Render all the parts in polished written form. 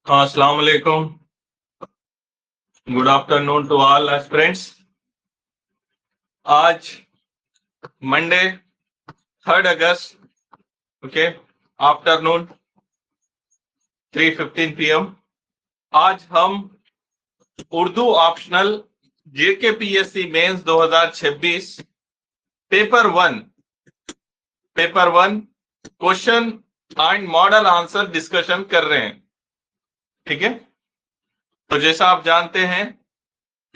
अस्सलाम वालेकुम। Good afternoon to all aspirants. आज मंडे 3 अगस्त, ओके, आफ्टरनून 3:15 PM। आज हम Urdu optional JKPSC mains 2026 paper one question and model answer discussion कर रहे हैं। ठीक है, तो जैसा आप जानते हैं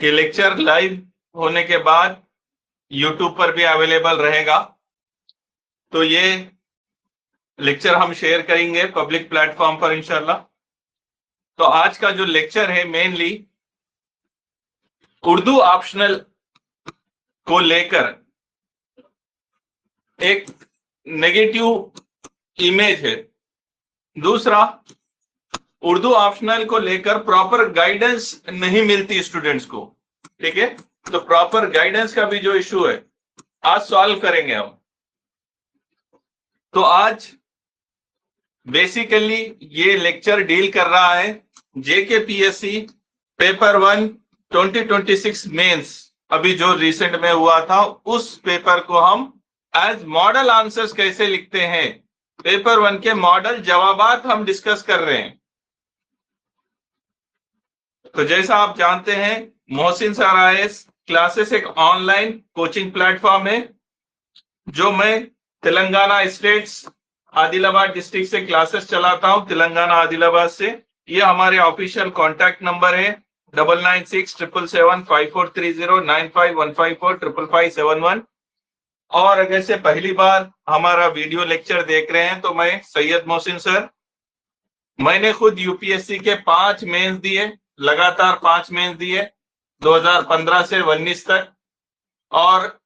कि लेक्चर लाइव होने के बाद यूट्यूब पर भी अवेलेबल रहेगा, तो ये लेक्चर हम शेयर करेंगे पब्लिक प्लेटफॉर्म पर इंशाल्लाह। तो आज का जो लेक्चर है मेनली उर्दू ऑप्शनल को लेकर एक नेगेटिव इमेज है। दूसरा, उर्दू ऑप्शनल को लेकर प्रॉपर गाइडेंस नहीं मिलती स्टूडेंट्स को। ठीक है, तो प्रॉपर गाइडेंस का भी जो इशू है आज सॉल्व करेंगे हम। तो आज बेसिकली ये लेक्चर डील कर रहा है जेकेपीएससी पेपर 1 2026 मेंस, अभी जो रिसेंट में हुआ था उस पेपर को हम एज मॉडल आंसर्स कैसे लिखते हैं, पेपर 1 के मॉडल जवाबात हम डिस्कस कर रहे हैं। तो जैसा आप जानते हैं मोहसिन सर आईएएस क्लासेस एक ऑनलाइन कोचिंग प्लेटफॉर्म है जो मैं तेलंगाना स्टेट्स आदिलाबाद डिस्ट्रिक्ट से क्लासेस चलाता हूं, तेलंगाना आदिलाबाद से। ये हमारे ऑफिशियल कॉन्टैक्ट नंबर है 9967754530 9515455571। और अगर से पहली बार हमारा वीडियो लेक्चर देख रहे हैं तो मैं सैयद मोहसिन सर, मैंने खुद यूपीएससी के 5 मेंस दिए, लगातार 5 मेंस दिए 2015 से 19 तक, और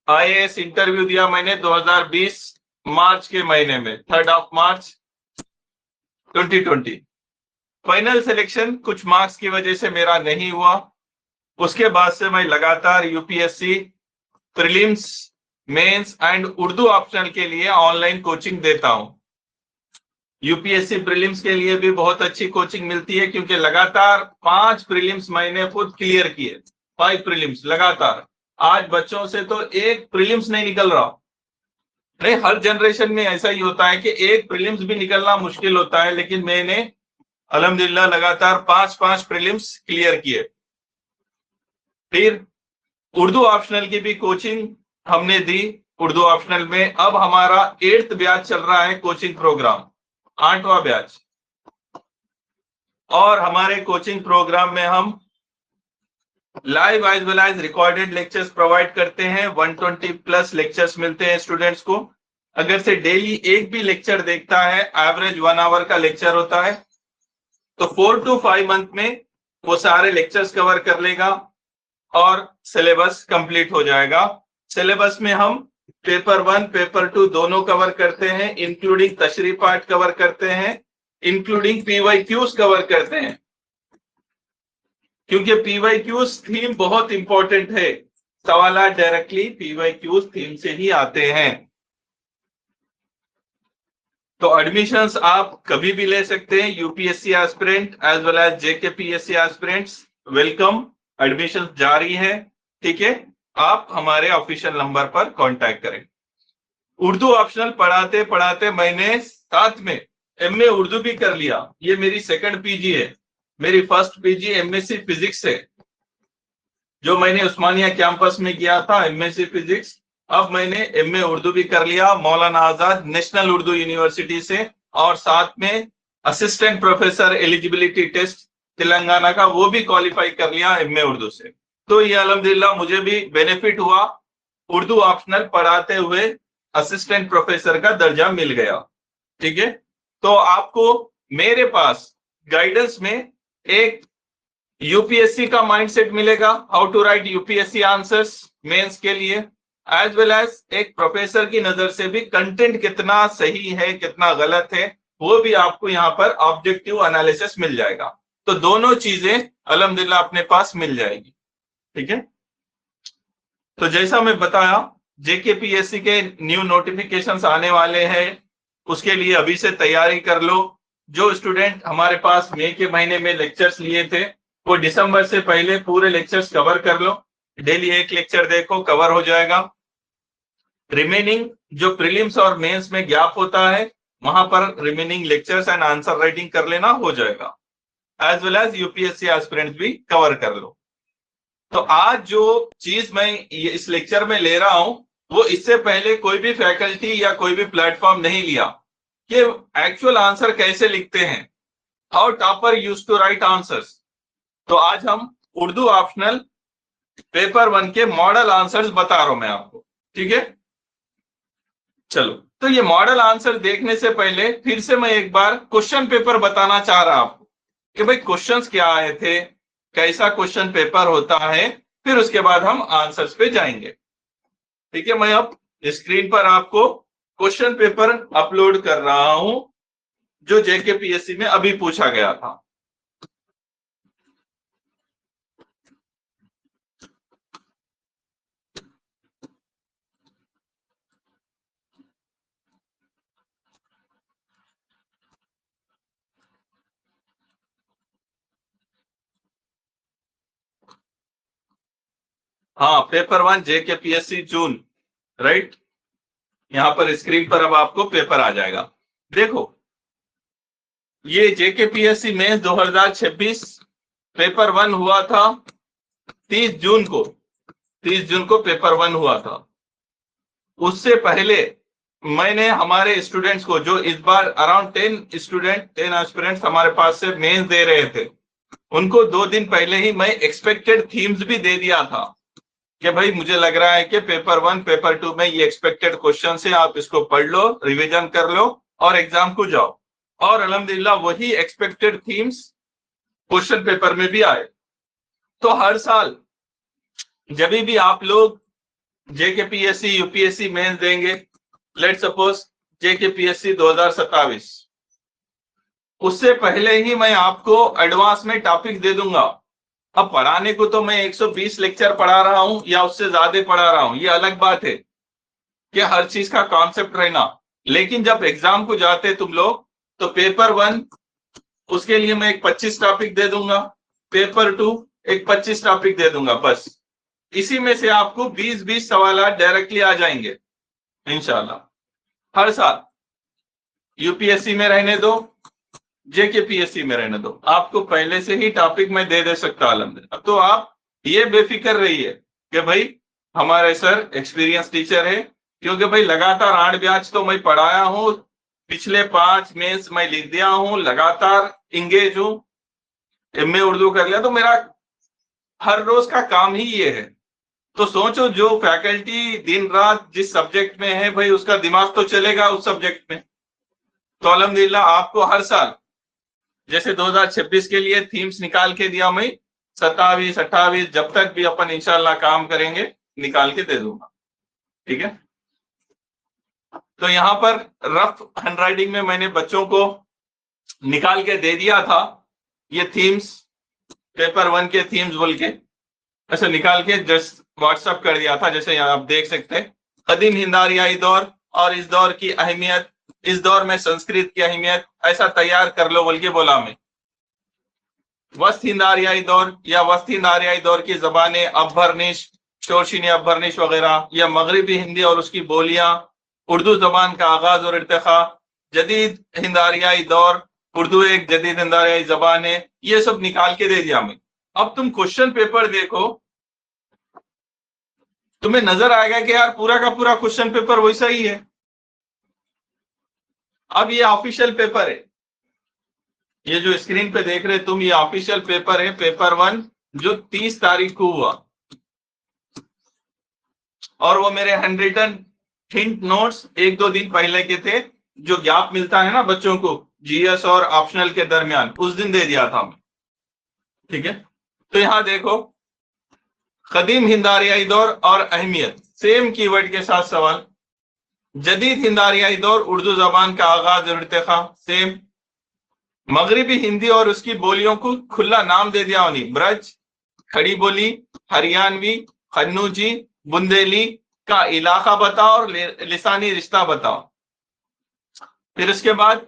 आईएएस इंटरव्यू दिया मैंने 2020 मार्च के महीने में, 3 मार्च 2020। फाइनल सिलेक्शन कुछ मार्क्स की वजह से मेरा नहीं हुआ। उसके बाद से मैं लगातार UPSC prelims, mains and Urdu optional के लिए ऑनलाइन कोचिंग देता हूं। यूपीएससी प्रीलिम्स के लिए भी बहुत अच्छी कोचिंग मिलती है क्योंकि लगातार 5 प्रीलिम्स मैंने खुद क्लियर किए, 5 प्रीलिम्स लगातार। आज बच्चों से तो एक प्रीलिम्स नहीं निकल रहा। नहीं, हर जनरेशन में ऐसा ही होता है कि एक प्रीलिम्स भी निकलना मुश्किल होता है, लेकिन मैंने अल्हम्दुलिल्लाह लगातार 5 प्रीलिम्स क्लियर किए। फिर उर्दू ऑप्शनल की भी कोचिंग हमने दी। उर्दू ऑप्शनल में अब हमारा 8th बैच चल रहा है कोचिंग प्रोग्राम, 8वां बैच। और हमारे कोचिंग प्रोग्राम में हम live as well as recorded lectures provide करते हैं। 120+ लेक्चर्स मिलते हैं स्टूडेंट्स को। अगर से डेली एक भी लेक्चर देखता है, एवरेज 1 आवर का लेक्चर होता है, तो 4 to 5 मंथ में वो सारे लेक्चर्स कवर कर लेगा और सिलेबस कंप्लीट हो जाएगा। सिलेबस में हम पेपर 1 पेपर 2 दोनों कवर करते हैं, इंक्लूडिंग तशरीह पार्ट कवर करते हैं, इंक्लूडिंग पीवाईक्यूज कवर करते हैं, क्योंकि पीवाईक्यूज थीम बहुत इंपॉर्टेंट है। सवाल डायरेक्टली पीवाईक्यूज थीम से ही आते हैं। तो एडमिशंस आप कभी भी ले सकते हैं, UPSC aspirant as well as JKPSC aspirants welcome. Admission जारी है, ठीक है। आप हमारे ऑफिशियल नंबर पर कांटेक्ट करें। उर्दू ऑप्शनल पढ़ाते पढ़ाते मैंने साथ में एमए उर्दू भी कर लिया। ये मेरी सेकंड पीजी है। मेरी फर्स्ट पीजी एमएससी फिजिक्स है जो मैंने उस्मानिया कैंपस में किया था, एमएससी फिजिक्स। अब मैंने एमए उर्दू भी कर लिया मौलाना आजाद नेशनल उर्दू यूनिवर्सिटी से, और साथ में assistant professor eligibility test Telangana का वो भी क्वालिफाई कर लिया एमए उर्दू से। तो ये अल्हम्दुलिल्लाह मुझे भी बेनिफिट हुआ, उर्दू ऑप्शनल पढ़ाते हुए असिस्टेंट प्रोफेसर का दर्जा मिल गया। ठीक है, तो आपको मेरे पास गाइडेंस में एक यूपीएससी का माइंडसेट मिलेगा, how to write UPSC answers mains के लिए, एज वेल एज एक प्रोफेसर की नजर से भी कंटेंट कितना सही है कितना गलत है वो भी आपको यहाँ पर ऑब्जेक्टिव एनालिसिस मिल जाएगा। तो दोनों चीजें अल्हम्दुलिल्लाह अपने पास मिल जाएगी। ठीक है, तो जैसा मैं बताया जेकेपीएससी के न्यू नोटिफिकेशंस आने वाले हैं, उसके लिए अभी से तैयारी कर लो। जो स्टूडेंट हमारे पास मई के महीने में लेक्चर्स लिए थे वो दिसंबर से पहले पूरे लेक्चर्स कवर कर लो। डेली एक लेक्चर देखो, कवर हो जाएगा। रिमेनिंग जो प्रीलिम्स और मेंस में गैप होता है वहां पर remaining lectures and answer writing कर लेना, हो जाएगा। As well as UPSC aspirants भी कवर कर लो। तो आज जो चीज मैं इस लेक्चर में ले रहा हूं वो इससे पहले कोई भी फैकल्टी या कोई भी प्लेटफॉर्म नहीं लिया कि एक्चुअल आंसर कैसे लिखते हैं, how topper use to write answers. तो आज हम उर्दू ऑप्शनल पेपर 1 के मॉडल आंसर्स बता रहा हूं मैं आपको, ठीक है। चलो, तो ये मॉडल आंसर देखने से पहले फिर से मैं एक बार क्वेश्चन पेपर बताना चाह रहा आपको कि भाई क्वेश्चंस क्या आए थे, कैसा क्वेश्चन पेपर होता है, फिर उसके बाद हम आंसर्स पे जाएंगे, ठीक है। मैं अब स्क्रीन पर आपको क्वेश्चन पेपर अपलोड कर रहा हूं जो जेकेपीएससी में अभी पूछा गया था। हाँ, पेपर 1 जेकेपीएससी जून, राइट। यहां पर स्क्रीन पर अब आपको पेपर आ जाएगा। देखो, ये जेकेपीएससी मेंस 2026 पेपर 1 हुआ था 30 जून को। 30 जून को पेपर 1 हुआ था। उससे पहले मैंने हमारे स्टूडेंट्स को, जो इस बार अराउंड 10 एस्पिरेंट्स हमारे पास से मेंस दे रहे थे, उनको 2 दिन पहले ही मैं एक्सपेक्टेड थीम्स भी दे दिया था कि भाई मुझे लग रहा है कि पेपर 1 पेपर 2 में ये एक्सपेक्टेड क्वेश्चन है, आप इसको पढ़ लो, रिवीजन कर लो और एग्जाम को जाओ। और अल्हम्दुलिल्लाह वही एक्सपेक्टेड थीम्स क्वेश्चन पेपर में भी आए। तो हर साल जब भी आप लोग जेकेपीएससी यूपीएससी मेंस देंगे, लेट सपोज जेकेपीएससी 2027, उससे पहले ही मैं आपको एडवांस में टॉपिक दे दूंगा। अब पढ़ाने को तो मैं 120 लेक्चर पढ़ा रहा हूं या उससे ज्यादा पढ़ा रहा हूं, ये अलग बात है कि हर चीज का कॉन्सेप्ट रहना, लेकिन जब एग्जाम को जाते तुम लोग तो पेपर 1 उसके लिए मैं एक 25 टॉपिक दे दूंगा, पेपर 2 एक 25 टॉपिक दे दूंगा, बस इसी में से आपको 20-20 सवाल डायरेक्टली आ जाएंगे इंशाल्लाह। हर साल यूपीएससी में रहने दो, जेकेपीएससी में रहने दो, आपको पहले से ही टॉपिक में दे सकता अल्हम्दुलिल्लाह। तो आप ये बेफिक्र रहिए कि भाई हमारे सर एक्सपीरियंस टीचर है, क्योंकि भाई लगातार 8 बैच तो मैं पढ़ाया हूं, पिछले 5 मेंस मैं लिख दिया हूं, लगातार इंगेज हूं, एमए उर्दू कर लिया, तो मेरा हर रोज का काम ही ये है। तो सोचो जो फैकल्टी दिन रात जिस सब्जेक्ट में है भाई उसका दिमाग तो चलेगा उस सब्जेक्ट में। तो अल्हम्दुलिल्लाह आपको हर साल जैसे 2026 के लिए थीम्स निकाल के दिया मैं, 27-28 जब तक भी अपन इंशाल्लाह काम करेंगे निकाल के दे दूंगा, ठीक है। तो यहाँ पर रफ हैंडराइटिंग में मैंने बच्चों को निकाल के दे दिया था ये थीम्स, पेपर 1 के थीम्स बोल के ऐसे निकाल के जस्ट व्हाट्सएप कर दिया था, जैसे यहाँ आप देख सकते हैं। कदीम हिंद आरियाई दौर और इस दौर की अहमियत, इस दौर में संस्कृत की अहमियत, ऐसा तैयार कर लो बोल के बोला मैं। वस्त हिंद आरियाई दौर या वस्त हिंद आरियाई दौर की जबानें, अभरनिश, शोरशीनी अभरनिश वगैरह, या मगरबी हिंदी और उसकी बोलियां, उर्दू जबान का आगाज और इर्तिखा, जदीद हिंद आरियाई दौर, उर्दू एक जदीद हिंद आरियाई जबान है, ये सब निकाल के दे दिया मैं। अब तुम क्वेश्चन पेपर देखो, तुम्हें नजर आएगा कि यार पूरा का पूरा क्वेश्चन पेपर वैसा ही है। अब ये ऑफिशियल पेपर है, ये जो स्क्रीन पे देख रहे तुम, ये ऑफिशियल पेपर है, पेपर 1 जो 30 तारीख को हुआ, और वो मेरे हैंडरिटन हिंट नोट्स 1-2 दिन पहले के थे, जो गैप मिलता है ना बच्चों को जीएस और ऑप्शनल के दरमियान, उस दिन दे दिया था मैं, ठीक है। तो यहां देखो, कदीम हिंद आरियाई दौर और अहमियत, सेम कीवर्ड के साथ सवाल। जदीद हिंद आरियाई दौर, उर्दू जबान का आगाज और इर्तिखा, सेम। मगरिबी हिंदी और उसकी बोलियों को खुला नाम दे दिया उन्हीं, ब्रज, खड़ी बोली, हरियाणवी, खन्नूजी, बुंदेली का इलाका बताओ और लिसानी रिश्ता बताओ। फिर उसके बाद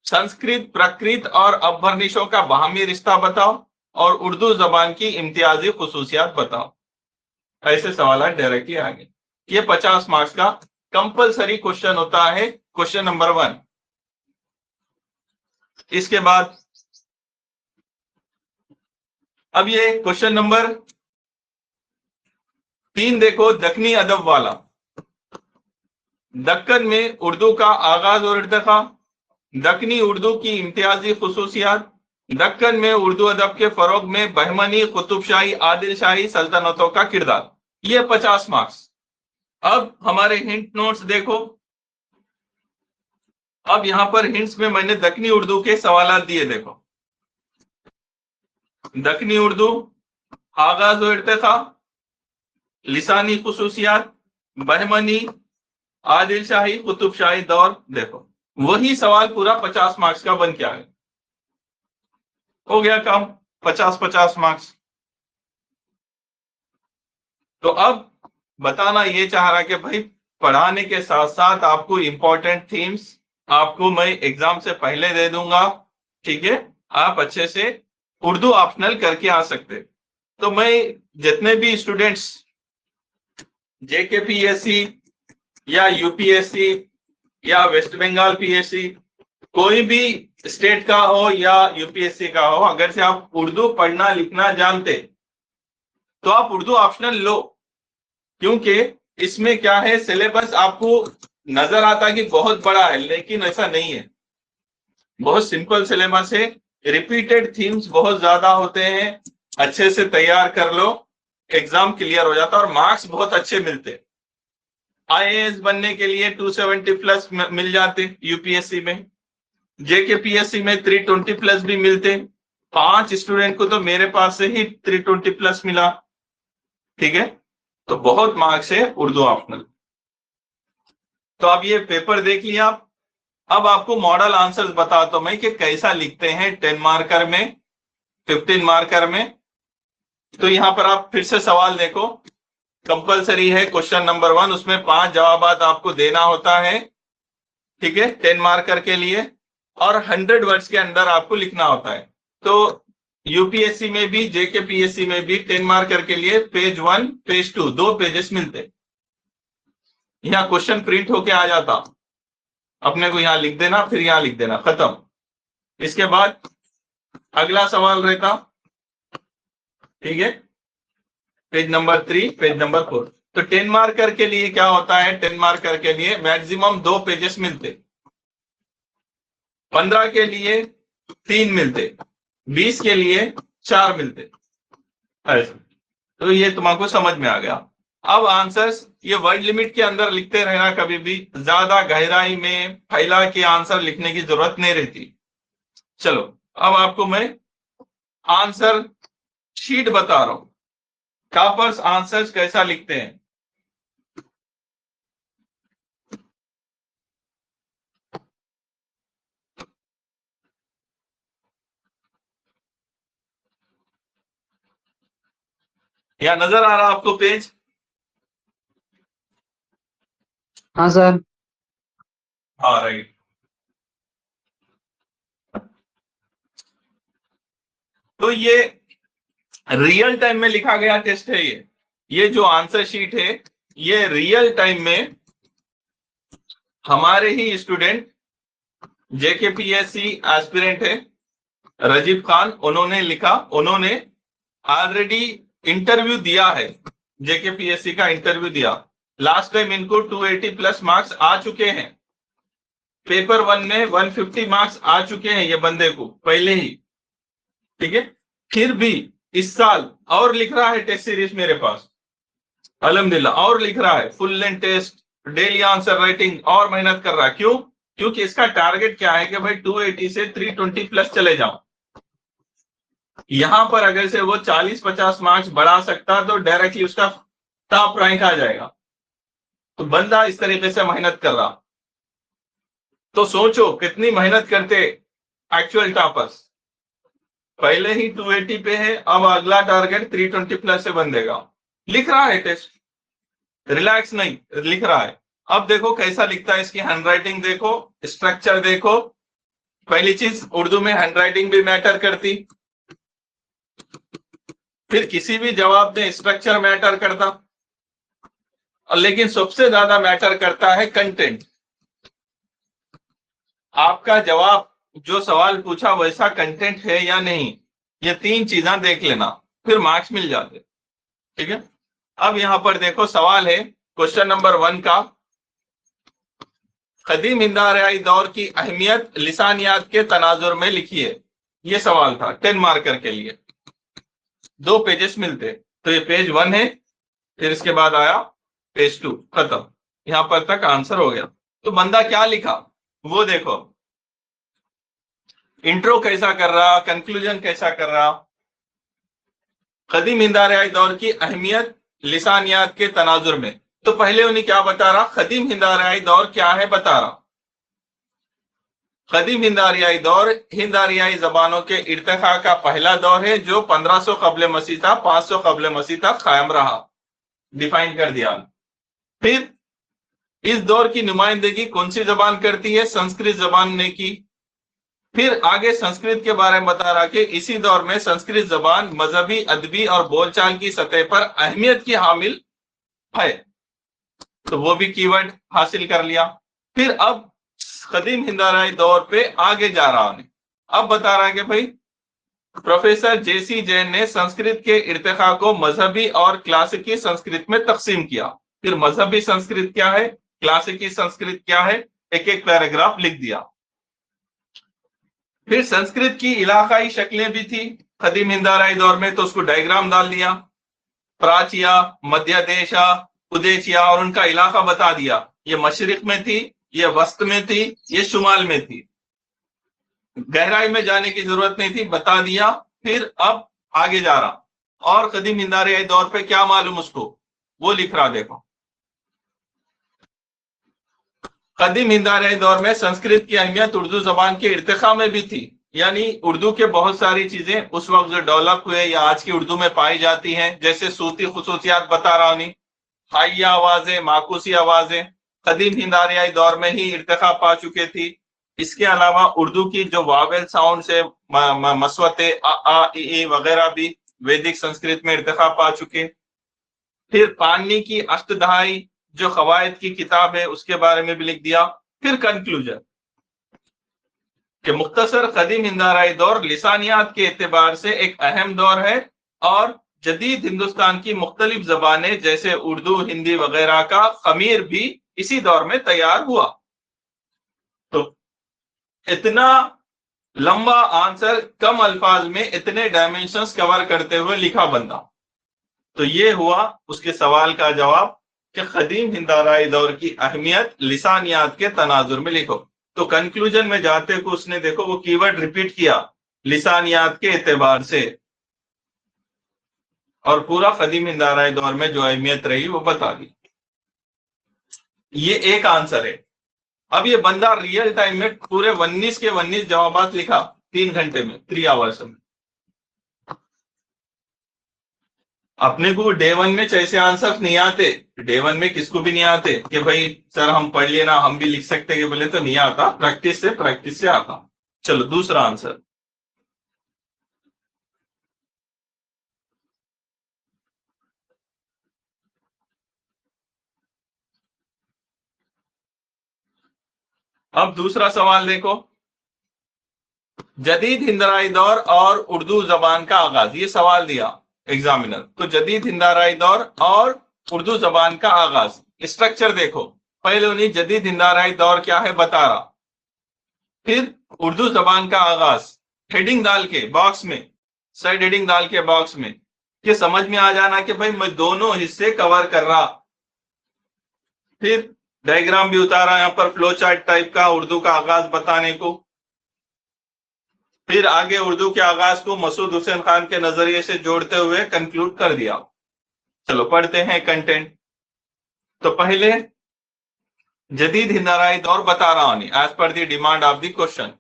संस्कृत, प्रकृत और अपभ्रंशों का बाहमी रिश्ता बताओ और उर्दू जबान की इम्तियाजी खुसूसियात बताओ। ऐसे सवाल डायरेक्टली आगे। ये 50 मार्क्स का कंपलसरी क्वेश्चन होता है, क्वेश्चन नंबर 1। इसके बाद अब ये क्वेश्चन नंबर 3 देखो, दक्कनी अदब वाला। दक्कन में उर्दू का आगाज और इर्तिका, दक्कनी उर्दू की इम्तियाजी खुसूसियात, दक्कन में उर्दू अदब के फरोग में बहमनी, कुतुबशाही, आदिल शाही सल्तनतों का किरदार। ये 50 मार्क्स। अब हमारे हिंट नोट्स देखो। अब यहां पर हिंट्स में मैंने दक्कनी उर्दू के सवाल दिए, देखो। दक्कनी उर्दू, आगाज और इर्तिका, लिसानी खुसूसियात, बहमनी, आदिल शाही, कुतुब शाही दौर। देखो वही सवाल पूरा 50 मार्क्स का बन के आए। हो गया काम, 50-50 मार्क्स। तो अब बताना ये चाह रहा कि भाई पढ़ाने के साथ साथ आपको इंपॉर्टेंट थीम्स आपको मैं एग्जाम से पहले दे दूंगा, ठीक है। आप अच्छे से उर्दू ऑप्शनल करके आ सकते। तो मैं जितने भी स्टूडेंट्स जेकेपीएससी या यूपीएससी या वेस्ट बंगाल पीएससी, कोई भी स्टेट का हो या यूपीएससी का हो, अगर से आप उर्दू पढ़ना लिखना जानते तो आप उर्दू ऑप्शनल लो। क्योंकि इसमें क्या है, सिलेबस आपको नजर आता है कि बहुत बड़ा है, लेकिन ऐसा नहीं है। बहुत सिंपल सिलेबस है, रिपीटेड थीम्स बहुत ज्यादा होते हैं। अच्छे से तैयार कर लो, एग्जाम क्लियर हो जाता है और मार्क्स बहुत अच्छे मिलते। आईएएस बनने के लिए 270 प्लस मिल जाते यूपीएससी में, जेकेपीएससी में 320 प्लस भी मिलते। 5 स्टूडेंट को तो मेरे पास से ही 320 प्लस मिला, ठीक है। तो बहुत मार्क्स है उर्दू ऑप्शनल। तो अब ये पेपर देख लिया आप। अब आपको मॉडल आंसर्स बताता हूं मैं कि कैसा लिखते हैं 10 मार्कर में, 15 मार्कर में। तो यहां पर आप फिर से सवाल देखो, कंपलसरी है क्वेश्चन नंबर 1, उसमें 5 जवाब आपको देना होता है, ठीक है, 10 मार्कर के लिए, और 100 वर्ड्स के अंदर आपको लिखना होता है। तो यूपीएससी में भी जेकेपीएससी में भी 10 मार्कर के लिए पेज 1 पेज 2 2 पेजेस मिलते। यहाँ क्वेश्चन प्रिंट होके आ जाता, अपने को यहाँ लिख देना, फिर यहाँ लिख देना, खत्म। इसके बाद अगला सवाल रहता, ठीक है, पेज नंबर 3 पेज नंबर 4। तो 10 मार्कर के लिए क्या होता है, 10 मार्कर के लिए मैक्सिमम 2 पेजेस मिलते, 15 के लिए 3 मिलते, 20 के लिए 4 मिलते। ऐसे तो ये तुमको समझ में आ गया। अब आंसर्स ये वर्ड लिमिट के अंदर लिखते रहना, कभी भी ज्यादा गहराई में फैला के आंसर लिखने की जरूरत नहीं रहती। चलो अब आपको मैं आंसर शीट बता रहा हूं, टॉपर्स आंसर्स कैसा लिखते हैं। या नजर आ रहा आपको पेज? हाँ सर। हाँ राइट। तो ये रियल टाइम में लिखा गया टेस्ट है। ये जो आंसर शीट है ये रियल टाइम में हमारे ही स्टूडेंट जेकेपीएससी एस्पिरेंट है रजीब खान, उन्होंने लिखा। उन्होंने ऑलरेडी इंटरव्यू दिया है, जेकेपीएससी का इंटरव्यू दिया। लास्ट टाइम इनको 280 प्लस मार्क्स आ चुके हैं। पेपर 1 में 150 मार्क्स आ चुके हैं ये बंदे को पहले ही, ठीक है। फिर भी इस साल और लिख रहा है टेस्ट सीरीज मेरे पास, अल्हम्दुलिल्लाह, और लिख रहा है full length test, daily answer writing, और मेहनत कर रहा है। क्यों? क्योंकि इसका टारगेट क्या है कि भाई 280 से 320 प्लस चले जाओ। यहां पर अगर से वो 40-50 मार्क्स बढ़ा सकता तो डायरेक्टली उसका टॉप रैंक आ जाएगा। तो बंदा इस तरीके से मेहनत कर रहा, तो सोचो कितनी मेहनत करते एक्चुअल टॉपर्स। पहले ही 280 पे है, अब अगला टारगेट 320 प्लस से बन देगा। लिख रहा है टेस्ट, रिलैक्स नहीं, लिख रहा है। अब देखो कैसा लिखता है, इसकी हैंडराइटिंग देखो, स्ट्रक्चर देखो, पहली चीज, उर्दू में हैंडराइटिंग भी मैटर करती, फिर किसी भी जवाब में स्ट्रक्चर मैटर करता, और लेकिन सबसे ज्यादा मैटर करता है कंटेंट। आपका जवाब जो सवाल पूछा वैसा कंटेंट है या नहीं, ये तीन चीजें देख लेना, फिर मार्क्स मिल जाते। ठीक है, अब यहां पर देखो सवाल है क्वेश्चन नंबर 1 का, कदीम हिंद आर्याई दौर की अहमियत लिसानियात के तनाजुर में लिखिए। ये सवाल था 10 मार्कर के लिए, 2 पेजेस मिलते, तो ये पेज 1 है, फिर इसके बाद आया पेज 2, खत्म, यहां पर तक आंसर हो गया। तो बंदा क्या लिखा वो देखो, इंट्रो कैसा कर रहा, कंक्लूजन कैसा कर रहा। कदीम हिंद आर्याई दौर की अहमियत लिसानियात के तनाजुर में, तो पहले उन्हें क्या बता रहा, कदीम हिंद आर्याई दौर क्या है बता रहा। कदीम हिंद आर्याई दौर हिंद आर्याई जबानों के इर्तिखा का पहला दौर है जो 1500 कब्ल मसीह था 500 कब्ल मसीह तक कायम रहा, डिफाइन कर दिया। फिर इस दौर की नुमाइंदगी कौन सी जबान करती है, संस्कृत जबान ने की। फिर आगे संस्कृत के बारे में बता रहा कि इसी दौर में संस्कृत जबान मजहबी, अदबी और बोलचाल की सतह पर अहमियत की हामिल है, तो वो भी कीवर्ड हासिल कर लिया। फिर अब कदीम हिंद आर्याई दौर पे आगे जा रहा है, अब बता रहा है कि भाई प्रोफेसर जेसी जैन ने संस्कृत के इर्तिखा को मजहबी और क्लासिकी संस्कृत में तकसीम किया। फिर मजहबी संस्कृत क्या है, क्लासिकी संस्कृत क्या है, एक एक पैराग्राफ लिख दिया। फिर संस्कृत की इलाकाई शक्लें भी थी कदीम हिंद आर्याई दौर में, तो उसको डायग्राम डाल दिया, प्राचिया, मध्य देशा, उदेशिया, और उनका इलाका बता दिया, ये मशरिक में थी, ये वस्त में थी, ये शुमाल में थी। गहराई में जाने की जरूरत नहीं थी, बता दिया। फिर अब आगे जा रहा, और कदीम हिंद आर्याई दौर पे क्या मालूम उसको, वो लिख रहा। देखो, कदीम हिंद आर्याई दौर में संस्कृत की अहमियत उर्दू जबान के इर्तिखा में भी थी, यानी उर्दू के बहुत सारी चीजें उस वक्त जो डेवलप हुए या आज की उर्दू में पाई जाती हैं, जैसे सूती खुसूसियात बता रहा हूं, हाइया आवाजें, माकूसी आवाजें कदीम हिंद आर्याई दौर में ही इर्तिखा पा चुके थी। इसके अलावा उर्दू की जो वावेल साउंड से मसवते आ ई वगैरह भी वैदिक संस्कृत में इर्तिखा पा चुके। फिर पाणिनि की अष्टदहाई जो कवायद की किताब है उसके बारे में भी लिख दिया। फिर कंक्लूजन कि मुख्तसर कदीम हिंद आर्याई दौर लिसानियात के एतबार से एक अहम दौर है और जदीद हिंदुस्तान की मुख्तलिफ जबानें जैसे उर्दू, हिंदी वगैरह का खमीर भी इसी दौर में तैयार हुआ। तो इतना लंबा आंसर कम अल्फाज में इतने डायमेंशंस कवर करते हुए लिखा बंदा। तो ये हुआ उसके सवाल का जवाब कि कदीम हिंद आर्याई दौर की अहमियत लिसानियात के तनाजुर में लिखो। तो कंक्लूजन में जाते को उसने देखो वो कीवर्ड रिपीट किया, लिसानियात के एतबार से, और पूरा कदीम हिंद आर्याई दौर में जो अहमियत रही वो बता दी। ये एक आंसर है। अब ये बंदा रियल टाइम में पूरे 19 के 19 जवाब लिखा 3 घंटे में, 3 आवर्स में। अपने को डे 1 में जैसे आंसर नहीं आते, डे 1 में किसको भी नहीं आते कि भाई सर हम पढ़ लेना हम भी लिख सकते हैं, बोले तो नहीं आता, प्रैक्टिस से आता। चलो दूसरा आंसर, अब दूसरा सवाल देखो, जदीद हिंद आर्याई दौर और उर्दू जबान का आगाज, ये सवाल दिया एग्जामिनर। तो जदीद हिंद आर्याई दौर और उर्दू जबान का आगाज, स्ट्रक्चर देखो, पहले उन्हें जदीद हिंद आर्याई दौर क्या है बता रहा, फिर उर्दू जबान का आगाज, हेडिंग डाल के बॉक्स में, साइड हेडिंग डाल के बॉक्स में, ये समझ में आ जाना कि भाई मैं दोनों हिस्से कवर कर रहा। फिर डायग्राम भी उतारा यहाँ पर फ्लो चार्ट टाइप का उर्दू का आगाज बताने को। फिर आगे उर्दू के आगाज को मसूद हुसैन खान के नजरिए से जोड़ते हुए कंक्लूड कर दिया। चलो पढ़ते हैं कंटेंट। तो पहले जदीद हिंद आर्याई दौर बता रहा हूं as per the demand of the question.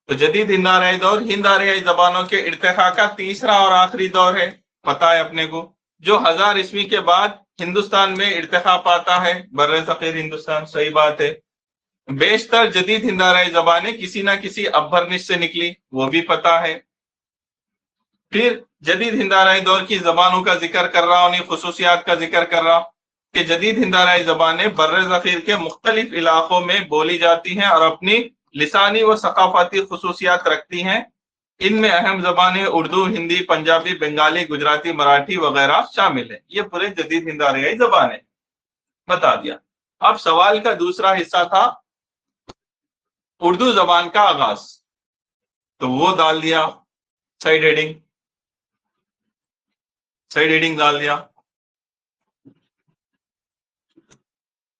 तो जदीद हिंद आर्याई दौर हिंद आर्याई जबानों के इर्तिखा का तीसरा और आखिरी दौर है, पता है अपने को, जो 1000 ईस्वी के बाद हिंदुस्तान में इर्तिखा पाता है, बर्रे सगीर हिंदुस्तान, सही बात है। बेशतर जदीद हिंदाराई ज़बानें किसी ना किसी अभ्भरनिश से निकली, वो भी पता है। फिर जदीद हिंदाराई दौर की जबानों का जिक्र कर रहा, उन्हीं खुसूसियात का जिक्र कर रहा कि जदीद हिंदाराई ज़बानें बर्रे ज़ख़ीर के मुख्तलिफ इलाकों में बोली जाती हैं और अपनी लिसानी व सकाफती खुसूसियात रखती हैं। इनमें अहम ज़बानें उर्दू, हिंदी, पंजाबी, बंगाली, गुजराती, मराठी वगैरह शामिल है। ये पूरे जदीद हिंदाराई ज़बानें बता दिया। अब सवाल का दूसरा हिस्सा था उर्दू जबान का आगाज, तो वो डाल दिया, साइड हेडिंग डाल दिया।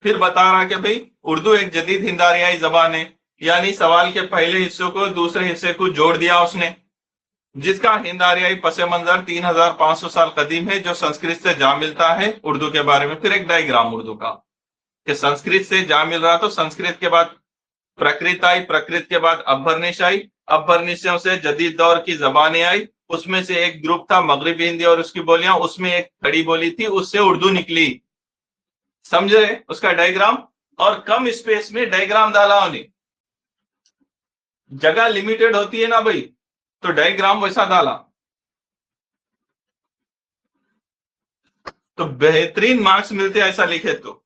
फिर बता रहा कि भाई उर्दू एक जदीद हिंदारियाई जबान है, यानी सवाल के पहले हिस्से को दूसरे हिस्से को जोड़ दिया उसने, जिसका हिंदारियाई पस मंजर 3500 साल कदीम है, जो संस्कृत से जा मिलता है उर्दू के बारे में। फिर एक डायग्राम उर्दू का कि संस्कृत से जा मिल रहा, तो संस्कृत के बाद प्रकृत आई, प्रकृत के बाद अभ्भरनिश आई, अभ्भरनिशों से जदीद दौर की जबानें आई, उसमें से एक ग्रुप था मगरिबी हिंदी और उसकी बोलियां, उसमें एक खड़ी बोली थी, उससे उर्दू निकली। समझे उसका डायग्राम? और कम स्पेस में डायग्राम डाला उन्हें, जगह लिमिटेड होती है ना भाई, तो डायग्राम वैसा डाला तो बेहतरीन मार्क्स मिलते, ऐसा लिखे तो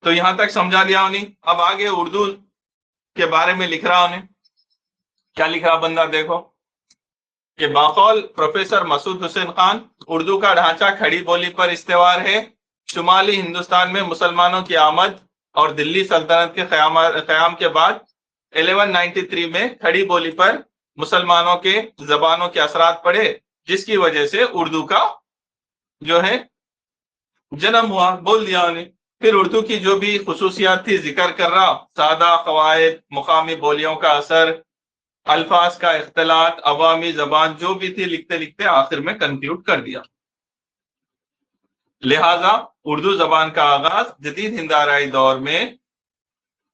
यहां तक समझा दिया उन्हें। अब आगे उर्दू के बारे में लिख रहा उन्हें, क्या लिख रहा बंदा देखो कि बाकौल प्रोफेसर मसूद हुसैन खान, उर्दू का ढांचा खड़ी बोली पर इस्तेवार है। शुमाली हिंदुस्तान में मुसलमानों की आमद और दिल्ली सल्तनत के क़याम के बाद 1193 में खड़ी बोली पर मुसलमानों के जबानों के असरात पड़े, जिसकी वजह से उर्दू का जो है जन्म हुआ, बोल दिया उन्हें। फिर उर्दू की जो भी खुसूसियात थी जिक्र कर रहा, सादा कवायद, मुकामी बोलियों का असर, अल्फाज का इख्तलात, अवामी जबान जो भी थी, लिखते लिखते आखिर में कंक्लूड कर दिया। लिहाजा उर्दू जबान का आगाज जदीद हिंदाराई दौर में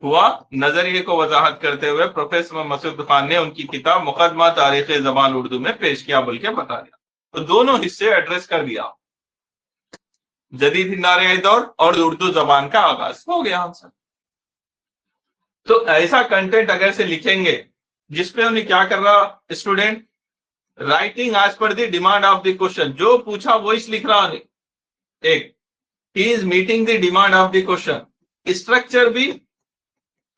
हुआ। नजरिए को वजाहत करते हुए प्रोफेसर मसूद खान ने उनकी किताब मुकदमा तारीख जबान उर्दू में पेश किया, बोल के बता दिया। तो दोनों हिस्से एड्रेस कर दिया, जदीद हिंदाराई दौर और उर्दू जबान का आगाज, हो गया आंसर। तो ऐसा कंटेंट अगर से लिखेंगे जिसपे उन्हें क्या कर रहा student, writing as per the demand of the question, जो पूछा वही लिख रहा है। एक, he is meeting the demand of the question, structure भी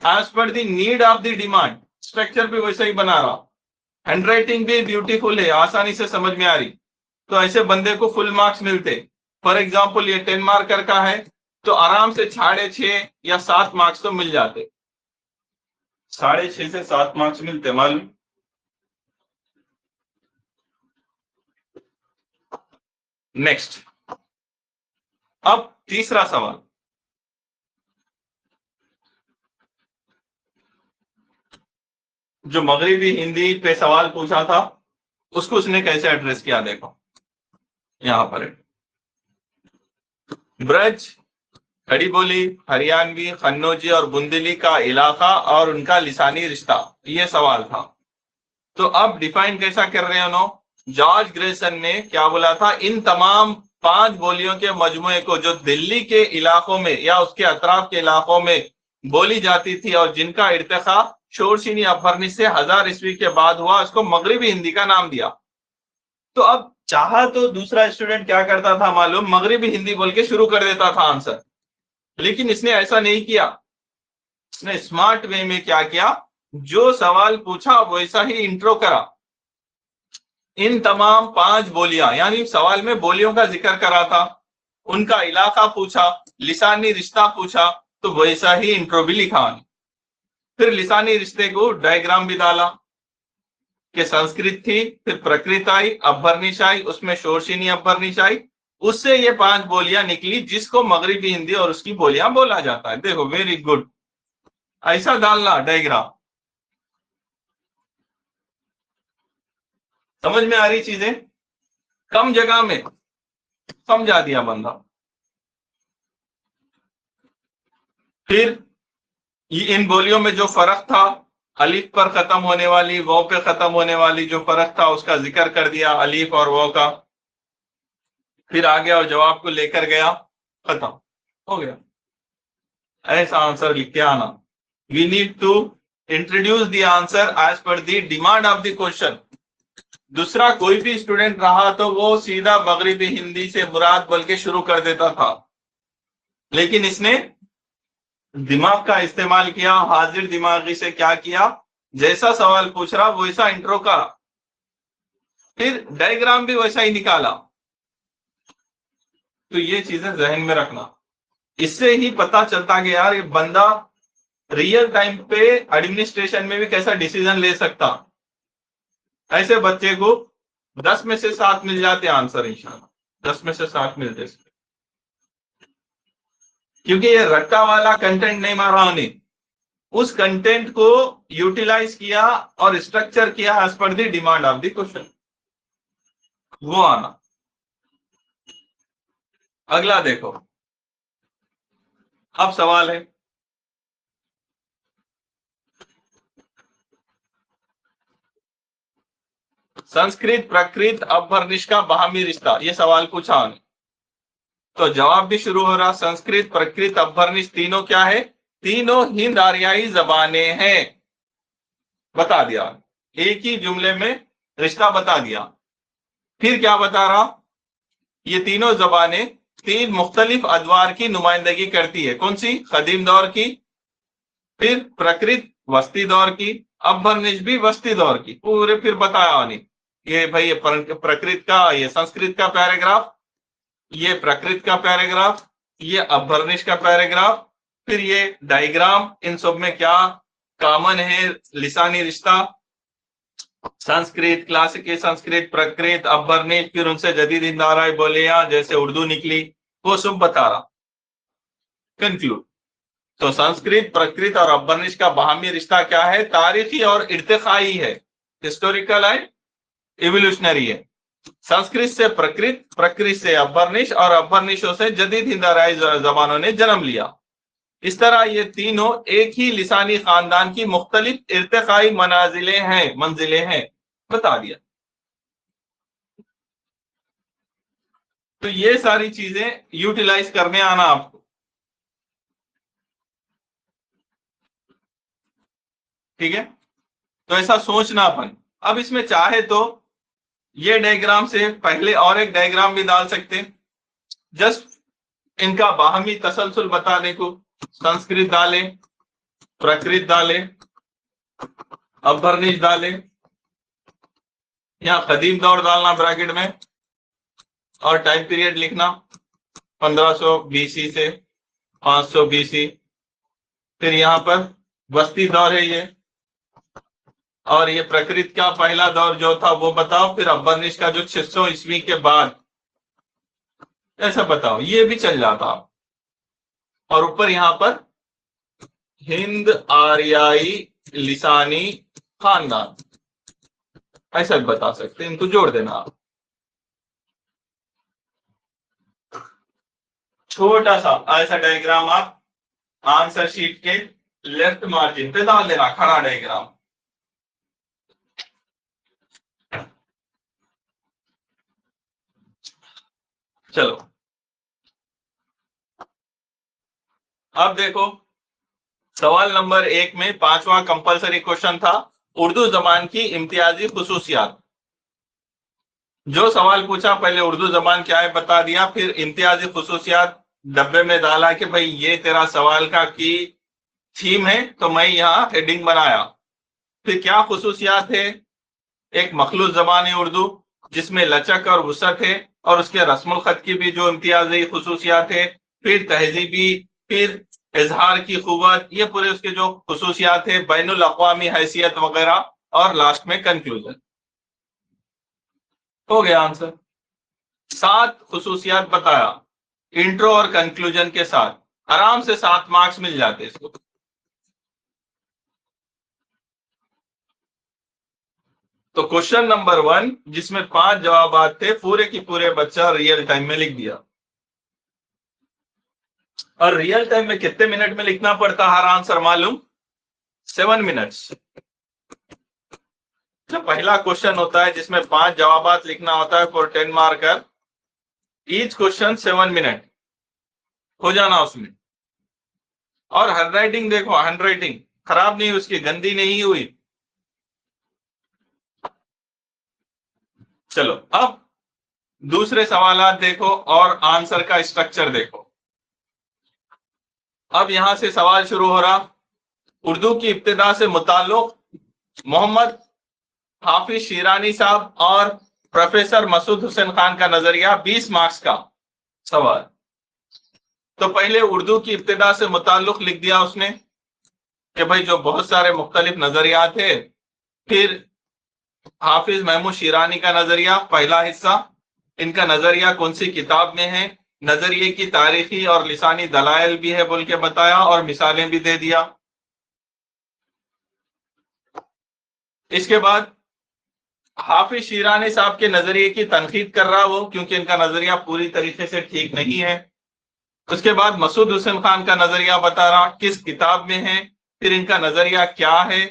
as per the need of the demand, structure भी वैसा ही बना रहा। हैंडराइटिंग भी ब्यूटीफुल है, आसानी से समझ में आ रही, तो ऐसे बंदे को फुल मार्क्स मिलते। फॉर एग्जाम्पल ये 10 मार्कर का है तो आराम से 6.5 या 7 मार्क्स तो मिल जाते, 6.5 से 7 मार्क्स मिलते मालूम। नेक्स्ट, अब तीसरा सवाल, जो मगरिबी हिंदी पे सवाल पूछा था उसको उसने कैसे एड्रेस किया, देखो यहां पर है। ब्रज, खड़ी बोली, हरियाणवी, कन्नौजी और बुंदेली का इलाका और उनका लिसानी रिश्ता, ये सवाल था। तो अब डिफाइन कैसा कर रहे हैं उन्होंने, जॉर्ज ग्रेसन ने क्या बोला था, इन तमाम 5 बोलियों के मजमुए को जो दिल्ली के इलाकों में या उसके अतराफ के इलाकों में बोली जाती थी और जिनका इर्तिका शोरशीनी अभ्भरनिश से 1000 ईस्वी के बाद हुआ, उसको मगरिबी हिंदी का नाम दिया। तो अब चाहा तो दूसरा स्टूडेंट क्या करता था मालूम, मगरिबी हिंदी बोल के शुरू कर देता था आंसर, लेकिन इसने ऐसा नहीं किया। इसने स्मार्ट वे में क्या किया, जो सवाल पूछा वैसा ही इंट्रो करा। इन तमाम 5 बोलियां, यानी सवाल में बोलियों का जिक्र करा था, उनका इलाका पूछा, लिसानी रिश्ता पूछा, तो वैसा ही इंट्रो भी लिखा। फिर लिसानी रिश्ते को डायग्राम भी डाला कि संस्कृत थी, फिर प्रकृत आई, अभ्भरनिश आई, उसमें शोरशीनी अभ्भरनिश आई, उससे ये 5 बोलियां निकली जिसको मगरिबी हिंदी और उसकी बोलियां बोला जाता है। देखो वेरी गुड, ऐसा डालना डायग्राम। समझ में आ रही चीजें, कम जगह में समझा दिया बंदा। फिर इन बोलियों में जो फर्क था, अलीफ पर खत्म होने वाली, वो पे खत्म होने वाली, जो फर्क था उसका जिक्र कर दिया, अलीफ और वो का। फिर आ गया और जवाब को लेकर गया, खत्म हो गया। ऐसा आंसर लिख के आना। We need to introduce the answer as per the demand of the question. दूसरा कोई भी स्टूडेंट रहा तो वो सीधा मगरिबी हिंदी से मुराद बोल के शुरू कर देता था, लेकिन इसने दिमाग का इस्तेमाल किया, हाजिर दिमागी से क्या किया, जैसा सवाल पूछ रहा वैसा इंट्रो का, फिर डायग्राम भी वैसा ही निकाला। तो ये चीजें जहन में रखना। इससे ही पता चलता कि यार ये बंदा रियल टाइम पे एडमिनिस्ट्रेशन में भी कैसा डिसीजन ले सकता। ऐसे बच्चे को 10 में से 7 मिल जाते आंसर, इंशाल्लाह 10 में से 7 मिलते, क्योंकि ये रट्टा वाला कंटेंट नहीं मारा उन्हें, उस कंटेंट को यूटिलाइज किया और स्ट्रक्चर किया as per the demand of the question, वो आना। अगला देखो, अब सवाल है संस्कृत प्रकृत अपभ्रंश का बाहमी रिश्ता, ये सवाल पूछा उन्हें, तो जवाब भी शुरू हो रहा। संस्कृत प्रकृत अपभ्रंश तीनों क्या है? तीनों हिंद आर्याई जबानें हैं, बता दिया एक ही जुमले में, रिश्ता बता दिया। फिर क्या बता रहा? ये तीनों जबानें 3 मुख्तलिफ अदवार की नुमाइंदगी करती है। कौन सी? कदीम दौर की, फिर प्रकृत वस्ती दौर की, अपभ्रंश भी वस्ती दौर की, पूरे फिर बताया उन्हें। ये भाई ये प्रकृत का, ये संस्कृत का पैराग्राफ, ये प्रकृत का पैराग्राफ, ये अपभ्रंश का पैराग्राफ, फिर ये डायग्राम, इन सब में क्या कॉमन है? लिसानी रिश्ता, संस्कृत, क्लासिकल संस्कृत, प्रकृत, अपभ्रंश, फिर उनसे जदीद हिंद आर्याई बोले या जैसे उर्दू निकली, वो सब बता रहा। कंक्लूड, तो संस्कृत प्रकृत और अपभ्रंश का बाहमी रिश्ता क्या है? तारीखी और इर्तिकाई है, हिस्टोरिकल एंड इवोल्यूशनरी है। संस्कृत से प्रकृत, प्रकृत से अपभ्रंश और अपभ्रंशों से जदीद हिंद आर्याई जबानों ने जन्म लिया। इस तरह ये तीनों एक ही लिसानी खानदान की मुख्तलिफ इर्तिकाई मंजिलें हैं, बता दिया। तो ये सारी चीजें यूटिलाइज करने आना आपको, ठीक है? तो ऐसा सोचना अपन। अब इसमें चाहे तो ये डायग्राम से पहले और एक डायग्राम भी डाल सकते हैं, जस्ट इनका बाहमी तसलसल बताने को। संस्कृत डाले, प्रकृत डाले, अपभ्रंश डाले, यहां कदीम दौर डालना ब्रैकेट में, और टाइम पीरियड लिखना 1500 बीसी से 500 बीसी। फिर यहां पर वस्ती दौर है ये, और ये प्रकृत का पहला दौर जो था वो बताओ, फिर अपभ्रंश का जो 600 ईस्वी के बाद, ऐसा बताओ, ये भी चल जाता। और ऊपर यहां पर हिंद आर्याई लिसानी खानदान, ऐसा भी बता सकते हैं, इनको जोड़ देना आप। छोटा सा ऐसा डायग्राम आप आंसर शीट के लेफ्ट मार्जिन पे डाल देना, खड़ा डायग्राम। चलो अब देखो, सवाल नंबर 1 में 5वां कंपलसरी क्वेश्चन था उर्दू जबान की इम्तियाजी खुसूसियात। जो सवाल पूछा पहले उर्दू जबान क्या है बता दिया, फिर इम्तियाजी खुसूसियात डब्बे में डाला कि भाई ये तेरा सवाल का की थीम है, तो मैं यहाँ हेडिंग बनाया। फिर क्या खुसूसियात है? एक मखलूत जबान है उर्दू, जिसमें लचक और वुसअत है, और उसके रस्मुल खत की भी जो इम्तियाजी खुसूसियात है, फिर तहजीबी, फिर इजहार की कुव्वत, ये पूरे उसके जो खुसूसियात है, बैनुल अक़वामी हैसियत वगैरह, और लास्ट में कंक्लूजन। हो गया आंसर। 7 खुसूसियात बताया इंट्रो और कंक्लूजन के साथ, आराम से 7 मार्क्स मिल जाते इसको। तो क्वेश्चन नंबर 1 जिसमें 5 जवाब थे, पूरे की पूरे बच्चा रियल टाइम में लिख दिया। और रियल टाइम में कितने मिनट में लिखना पड़ता हर आंसर मालूम? 7 मिनट्स। जो पहला क्वेश्चन होता है जिसमें 5 जवाब लिखना होता है for 10 marker, each question 7 minute हो जाना उसमें। और हैंडराइटिंग देखो, हैंडराइटिंग खराब नहीं, उसकी गंदी नहीं हुई। चलो अब दूसरे सवालात देखो और आंसर का स्ट्रक्चर देखो। अब यहां से सवाल शुरू हो रहा, उर्दू की इब्तिदा से मुताल्लिक मोहम्मद हाफिज शिरानी साहब और प्रोफेसर मसूद हुसैन खान का नजरिया, 20 मार्क्स का सवाल। तो पहले उर्दू की इब्तिदा से मुताल्लिक लिख दिया उसने कि भाई जो बहुत सारे मुख्तलिफ नजरियात थे। फिर हाफिज महमूद शिरानी का नजरिया, पहला हिस्सा, इनका नजरिया कौन सी किताब में है, नजरिए की तारीखी और लिसानी दलाइल भी है बोल के बताया और मिसालें भी दे दिया। इसके बाद हाफिज शिरानी साहब के नजरिए की तनकीद कर रहा वो, क्योंकि इनका नजरिया पूरी तरीके से ठीक नहीं है। उसके बाद मसूद हुसैन खान का नजरिया बता रहा किस किताब में है, फिर इनका नजरिया क्या है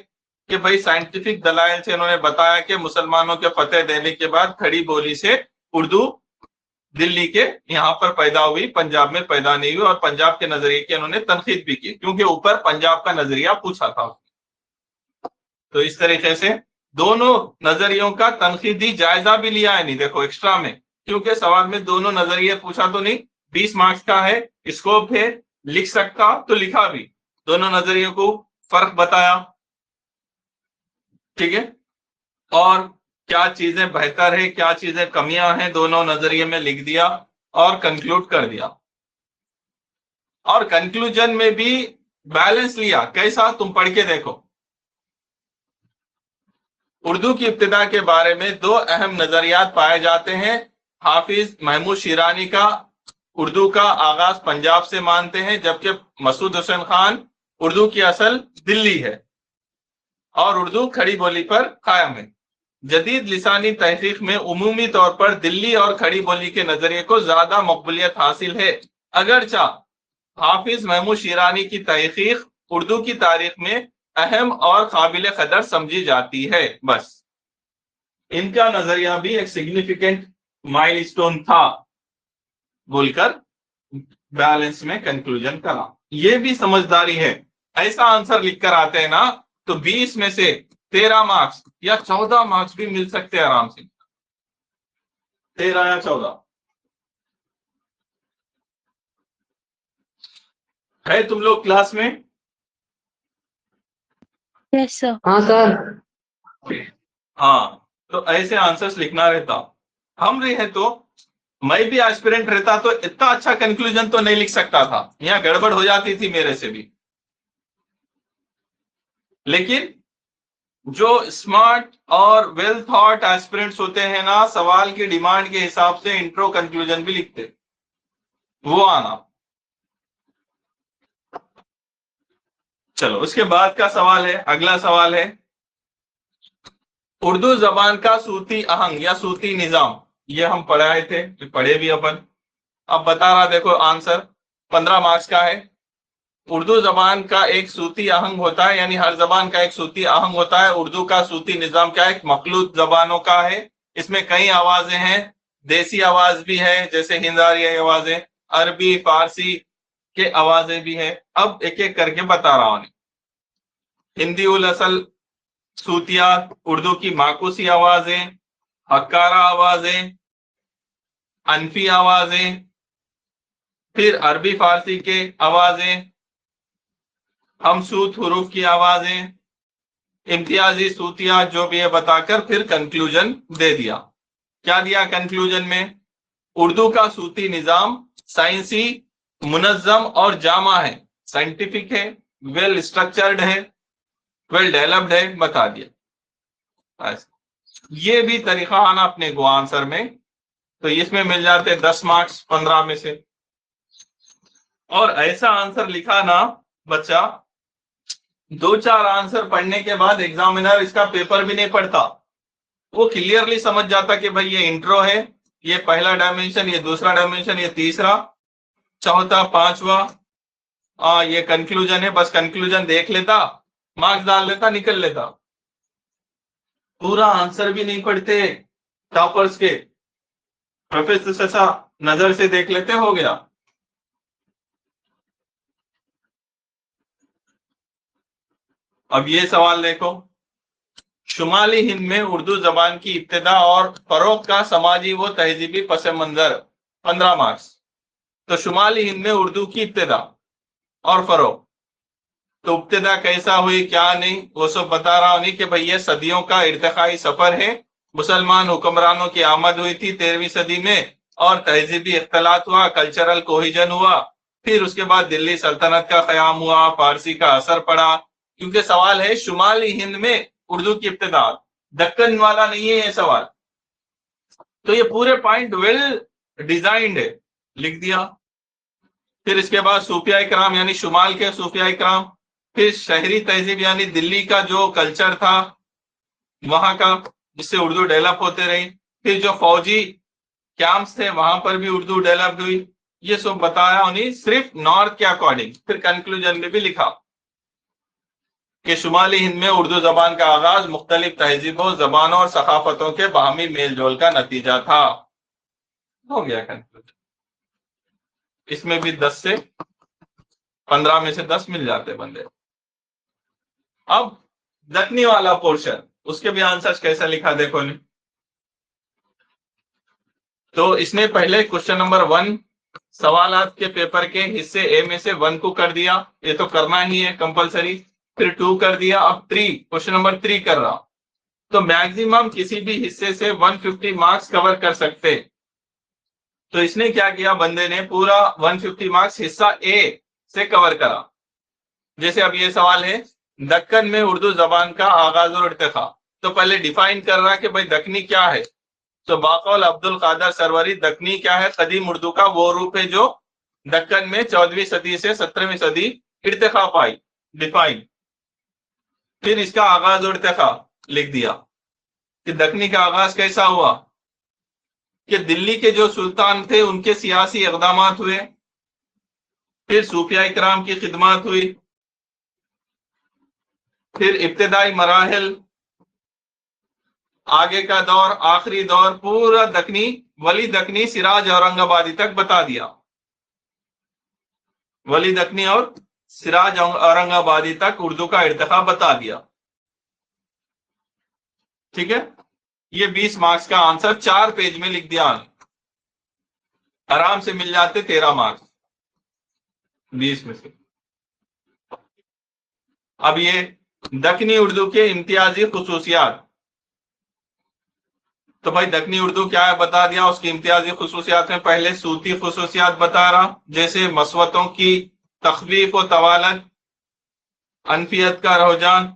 कि भाई साइंटिफिक दलाइल से इन्होंने बताया कि मुसलमानों के फतेह देने के बाद खड़ी बोली से उर्दू दिल्ली के यहाँ पर पैदा हुई, पंजाब में पैदा नहीं हुई। और पंजाब के नजरिए की इन्होंने तनकीद भी की, क्योंकि ऊपर पंजाब का नजरिया पूछा था। तो इस तरीके से दोनों नजरियों का तनकीदी जायजा भी लिया है, नहीं देखो एक्स्ट्रा में, क्योंकि सवाल में दोनों नजरिए पूछा तो नहीं, 20 मार्क्स का है, स्कोप है, लिख सकता तो लिखा भी, दोनों नजरियों को फर्क बताया। ठीक है, और क्या चीजें बेहतर है, क्या चीजें कमियां हैं, दोनों नजरिए में लिख दिया और कंक्लूड कर दिया। और कंक्लूजन में भी बैलेंस लिया, कैसा, तुम पढ़ के देखो। उर्दू की इब्तिदा के बारे में दो अहम नजरियात पाए जाते हैं। हाफिज महमूद शिरानी का उर्दू का आगाज पंजाब से मानते हैं, जबकि मसूद हुसैन खान उर्दू की असल दिल्ली है और उर्दू खड़ी बोली पर कायम है। जदीद लिसानी तहकीक में उमूमी तौर पर दिल्ली और खड़ी बोली के नजरिए को ज्यादा मकबूलियत हासिल है, अगरचा हाफिज महमूद शिरानी की तहकीक उर्दू की तारीख में अहम और काबिल कदर समझी जाती है। बस इनका नजरिया भी एक सिग्निफिकेंट माइलस्टोन था बोलकर बैलेंस में कंक्लूजन करा। ये भी समझदारी है। ऐसा आंसर लिखकर आते हैं ना तो 20 में से 13 मार्क्स या 14 मार्क्स भी मिल सकते हैं आराम से, 13 या 14 है। तुम लोग क्लास में? Yes sir. हाँ सर। हाँ, तो ऐसे आंसर्स लिखना रहता। हम रहे तो मैं भी एस्पिरेंट रहता तो इतना अच्छा कंक्लूजन तो नहीं लिख सकता था, यहाँ गड़बड़ हो जाती थी मेरे से भी। लेकिन जो स्मार्ट और वेल थॉट एस्पिरेंट्स होते हैं ना, सवाल की डिमांड के हिसाब से इंट्रो कंक्लूजन भी लिखते, वो आना। चलो उसके बाद का सवाल है, अगला सवाल है, उर्दू जबान का सूती आहंग या सूती निजाम, ये हम पढ़ाए थे, पढ़े भी अपन। अब बता रहा देखो आंसर, 15 मार्क्स का है। उर्दू जबान का एक सूती आहंग होता है, यानी हर जबान का एक सूती आहंग होता है। उर्दू का सूती निजाम क्या है, एक मखलूत जबानों का है। इसमें कई आवाजें हैं, देसी आवाज भी है जैसे हिंदारी आवाजें, अरबी फारसी के आवाजें भी है। अब एक एक करके बता रहा हूं। हिंदी उल असल सूतिया, उर्दू की माकूसी आवाजें, हक्कारा आवाजें, अनफी आवाजें, फिर अरबी फारसी के आवाजें, हमसूत हुरूफ की आवाजें, इम्तियाजी सूतिया, जो भी है बताकर फिर कंक्लूजन दे दिया। क्या दिया कंक्लूजन में, उर्दू का सूती निजाम साइंसी, मुनज्जम और जामा है, साइंटिफिक है, वेल स्ट्रक्चर्ड है, वेल डेवलप्ड है, बता दिया। ये भी तरीका आना अपने को आंसर में, तो इसमें मिल जाते 10 मार्क्स 15 में से। और ऐसा आंसर लिखा ना बच्चा, 2-4 आंसर पढ़ने के बाद एग्जामिनर इसका पेपर भी नहीं पढ़ता, वो क्लियरली समझ जाता कि भाई ये इंट्रो है, ये पहला डायमेंशन, ये दूसरा डायमेंशन, ये तीसरा, चौथा, पांचवा, ये कंक्लूजन है। बस कंक्लूजन देख लेता, मार्क्स डाल लेता, निकल लेता। पूरा आंसर भी नहीं पढ़ते टॉपर्स के, प्रोफेसर सा नजर से देख लेते, हो गया। अब ये सवाल देखो, शुमाली हिंद में उर्दू जबान की इब्तिदा और फरोग का समाजी व तहजीबी पस मंजर, 15 मार्क्स। तो शुमाली हिंद में उर्दू की इब्तिदा और फरोग, तो इब्तिदा कैसा हुई क्या नहीं वो सब बता रहा हूं कि भाई ये सदियों का इर्तिकाई सफर है। मुसलमान हुक्मरानों की आमद हुई थी 13वीं सदी में और तहजीबी इख्तलात हुआ, कल्चरल कोहिजन हुआ, फिर उसके बाद दिल्ली सल्तनत का क़याम हुआ, फारसी का असर पड़ा। क्योंकि सवाल है शुमाली हिंद में उर्दू की इब्तिदा, दक्कन वाला नहीं है ये सवाल। तो ये पूरे पॉइंट वेल डिजाइंड है, लिख दिया। फिर इसके बाद सूफिया इकराम यानी शुमाल के सूफिया इकराम, फिर शहरी तहजीब यानी दिल्ली का जो कल्चर था वहां का, जिससे उर्दू डेवलप होते रही, फिर जो फौजी कैंप्स थे वहां पर भी उर्दू डेवलप हुई। ये सब बताया उन्हें सिर्फ नॉर्थ के अकॉर्डिंग। फिर कंक्लूजन में भी लिखा कि शुमाली हिंद में उर्दू जबान का आगाज मुख्तलिफ तहजीबों, जबानों और सकाफतों के बाहमी मेल जोल का नतीजा था। हो गया कंक्लूजन। इसमें भी 10 से 15 में से 10 मिल जाते बंदे। अब दक्कनी वाला पोर्शन, उसके भी आंसर्स कैसा लिखा देखो ने। तो इसने पहले क्वेश्चन नंबर 1 सवालात के पेपर के हिस्से ए में से 1 को कर दिया, ये तो करना ही है कंपलसरी। फिर 2 कर दिया, अब 3 क्वेश्चन नंबर 3 कर रहा। तो मैक्सिमम किसी भी हिस्से से 150 मार्क्स कवर कर सकते। तो इसने क्या किया, बंदे ने पूरा 150 मार्क्स हिस्सा ए से कवर करा। जैसे अब ये सवाल है दक्कन में उर्दू जबान का आगाज और इर्तिका, तो पहले डिफाइन कर रहा कि भाई दक्कनी क्या है। तो बाकौल अब्दुल कादर सरवरी, दक्कनी क्या है, कदीम उर्दू का वो रूप है जो दक्कन में 14वीं सदी से 17वीं सदी इर्तिका पाई, डिफाइन। फिर इसका आगाज और इर्तिका लिख दिया कि दक्कनी का आगाज कैसा हुआ कि दिल्ली के जो सुल्तान थे उनके सियासी इक़दामात हुए, फिर सूफिया इकराम की खिदमत हुई, फिर इब्तिदाई मराहिल, आगे का दौर, आखिरी दौर, पूरा दक्कनी, वली दक्कनी सिराज औरंगाबादी तक बता दिया। वली दक्कनी और सिराज औरंगाबादी तक उर्दू का इर्तिका बता दिया। ठीक है, ये 20 मार्क्स का आंसर 4 पेज में लिख दिया, आराम से मिल जाते 13 मार्क्स 20 में से। अब ये दक्कनी उर्दू के इम्तियाजी खुसूसियात, तो भाई दक्कनी उर्दू क्या है बता दिया। उसकी इम्तियाजी खुसूसियात में पहले सूती खुसूसियात बता रहा, जैसे मसवतों की तखफीफ व तवालन, अनफियत का रुझान,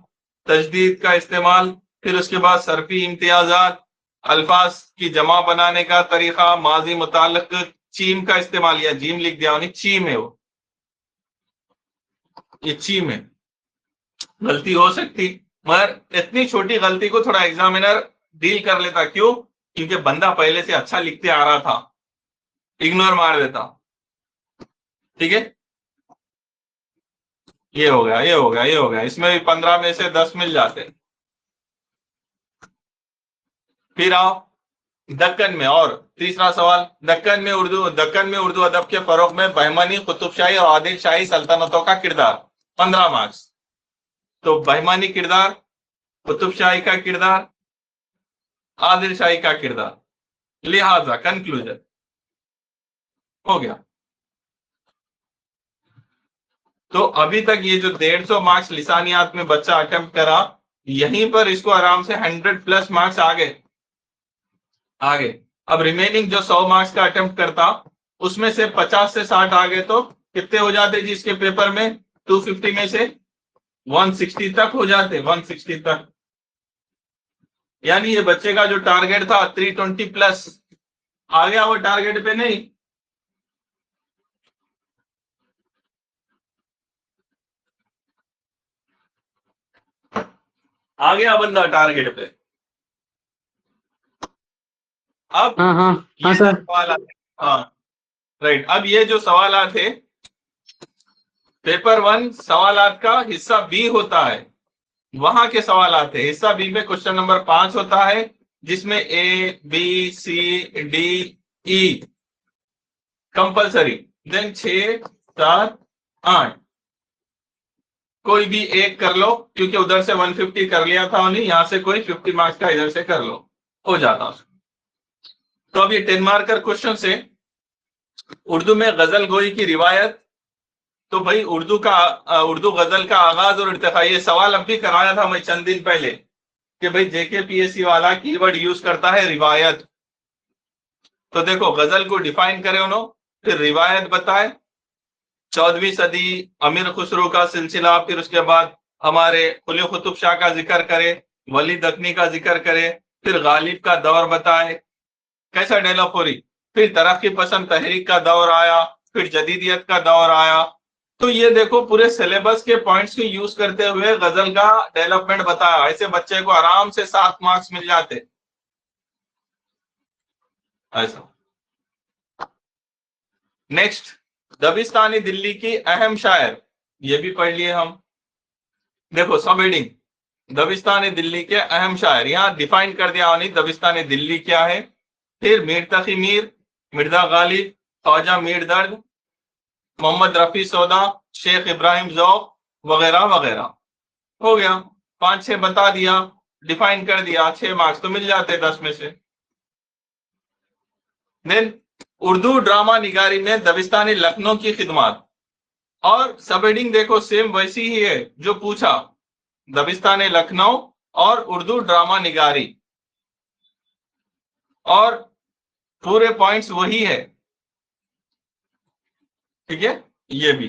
तजदीद का इस्तेमाल, फिर उसके बाद सरफी इम्तियाजात, अल्फाज की जमा बनाने का तरीका, माजी मुताल्लिक चीम का इस्तेमाल, या जीम लिख दिया उन्हें, चीम है वो, ये चीम है। गलती हो सकती, मगर इतनी छोटी गलती को थोड़ा एग्जामिनर डील कर लेता। क्यों? क्योंकि बंदा पहले से अच्छा लिखते आ रहा था, इग्नोर मार देता। ठीक है, ये हो गया, ये हो गया, ये हो गया। इसमें भी 15 में से 10 मिल जाते। फिर आओ दक्कन में, और तीसरा सवाल, दक्कन में उर्दू अदब के फरोग में बहमानी, कुतुबशाही और आदिल शाही सल्तनतों का किरदार, 15 मार्क्स। तो बहमानी किरदार, कुतुबशाही का किरदार, आदिल शाही का किरदार, लिहाजा कंक्लूजन हो गया। तो अभी तक ये जो 150 मार्क्स लिसानियात में बच्चा अटेम्प्ट करा, यहीं पर इसको आराम से 100+ मार्क्स आ गए। अब रिमेनिंग जो 100 मार्क्स का अटेम्प्ट करता, उसमें से 50 से 60 आ गए, तो कितने हो जाते जी इसके पेपर में? 250 में से 160 तक हो जाते, 160 तक। यानी ये बच्चे का जो टारगेट था 320+ आ गया, वो टारगेट पे नहीं। आ गया बंदा टारगेट पे। अब हाँ ये सर। सवाल आते, हाँ राइट, अब ये जो सवाल थे पेपर 1 सवालात का हिस्सा बी होता है, वहां के सवाल आते हैं। हिस्सा बी में क्वेश्चन नंबर 5 होता है, जिसमें A B C D E compulsory, then 6 7 8 कोई भी एक कर लो, क्योंकि उधर से 150 कर लिया था उन्हें, यहां से कोई 50 मार्क्स का इधर से कर लो, हो जाता। तो अब ये 10 मार्कर क्वेश्चन से उर्दू में गजल गोई की रिवायत। तो भाई उर्दू गजल का आगाज और इर्तिका, ये सवाल अब भी कराया था मैं चंद दिन पहले कि भाई जेकेपीएससी वाला कीवर्ड यूज करता है रिवायत। तो देखो गजल को डिफाइन करे उन्होंने, फिर रिवायत बताए, 14वीं सदी अमीर खुसरो का सिलसिला, फिर उसके बाद हमारे कुली कुतुब शाह का जिक्र करे, वली दखनी का जिक्र करे, फिर गालिब का दौर बताए कैसा डेवलप हो रही, फिर तरक्की पसंद तहरीक का दौर आया, फिर जदीदियत का दौर आया। तो ये देखो पूरे सिलेबस के पॉइंट्स को यूज करते हुए गजल का डेवलपमेंट बताया। ऐसे बच्चे को आराम से 7 मार्क्स मिल जाते ऐसा। नेक्स्ट, दबिस्तानी दिल्ली की अहम शायर, ये भी पढ़ लिए हम। देखो सब हेडिंग, दबिस्तानी दिल्ली के अहम शायर, यहां डिफाइन कर दिया उन्हें दबिस्तानी दिल्ली क्या है। फिर मीर तकी मीर, मिर्जा गालिब, ख्वाजा मीर दर्द, मोहम्मद रफी सौदा, शेख इब्राहिम ज़ौक़ वगैरह वगैरह। हो गया, 5-6 बता दिया, डिफाइन कर दिया, 6 मार्क्स तो मिल जाते 10 में से। देन उर्दू ड्रामा निगारी में दबिस्तानी लखनऊ की खिदमत, और सब हेडिंग देखो सेम वैसी ही है जो पूछा, दबिस्तानी लखनऊ और उर्दू ड्रामा निगारी, और पूरे पॉइंट्स वही है, ठीक है, ये भी।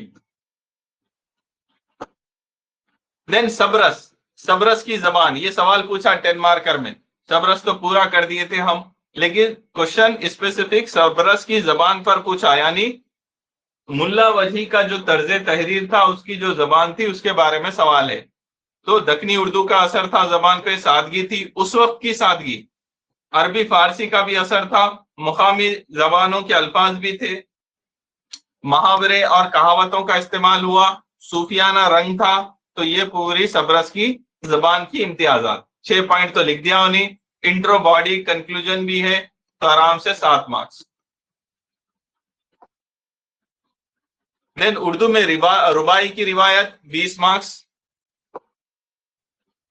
देन सबरस की जबान, ये सवाल पूछा 10 मार्कर में, सबरस तो पूरा कर दिए थे हम, लेकिन क्वेश्चन स्पेसिफिक सबरस की जबान पर पूछा, यानी मुल्ला वजी का जो तर्ज तहरीर था, उसकी जो जबान थी उसके बारे में सवाल है। तो दक्कनी उर्दू का असर था, जबान पे सादगी थी, उस वक्त की सादगी। अरबी फारसी का भी असर था, मुकामी जबानों के अल्फाज भी थे, मुहावरे और कहावतों का इस्तेमाल हुआ, सूफियाना रंग था। तो ये पूरी सबरस की जबान की इम्तियाजात, 6 पॉइंट तो लिख दिया उन्हें, इंट्रो बॉडी कंक्लूजन भी है, तो आराम से 7 मार्क्स। देन उर्दू में रुबाई की रिवायत 20 marks,